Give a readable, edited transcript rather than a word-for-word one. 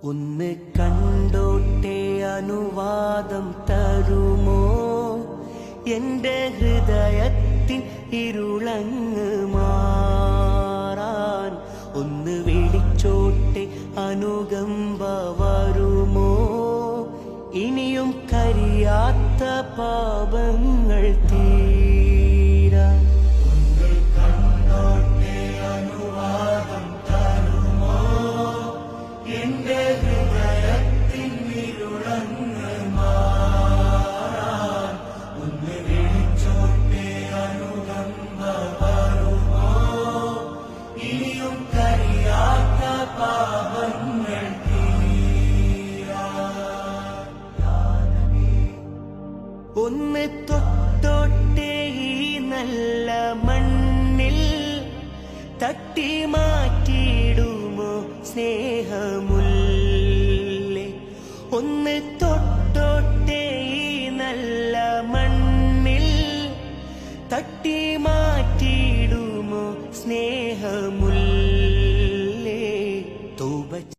ഒന്ന് കണ്ടോട്ടെ അനുവാദം തരുമോ? എന്റെ ഹൃദയത്തിൻ ഇരുളങ്ങ് മാറാൻ ഒന്ന് വിളിച്ചോട്ടെ അനുകമ്പ വരുമോ? ഇനിയും കരിയാത്ത പാപങ്ങൾ തീരാൻ ഒന്ന് കണ്ടോട്ടെ അനുവാദം തരുമോ? എന്റെ ഹൃദയത്തിൻ ഇരുളങ്ങ് മാറാൻ ഒന്ന് വിളിച്ചോട്ടെ അനുകമ്പ വരുമോ? ഇനിയും കരിയാത്ത പാപങ്ങൾ ഒന്ന് തൊട്ടോട്ടെ ഈ നല്ല മണ്ണിൽ തട്ടി മാറ്റിയിടുമോ സ്നേഹമുല്ലേ? ഒന്ന് തൊട്ടോട്ടെ ഈ നല്ല മണ്ണിൽ തട്ടി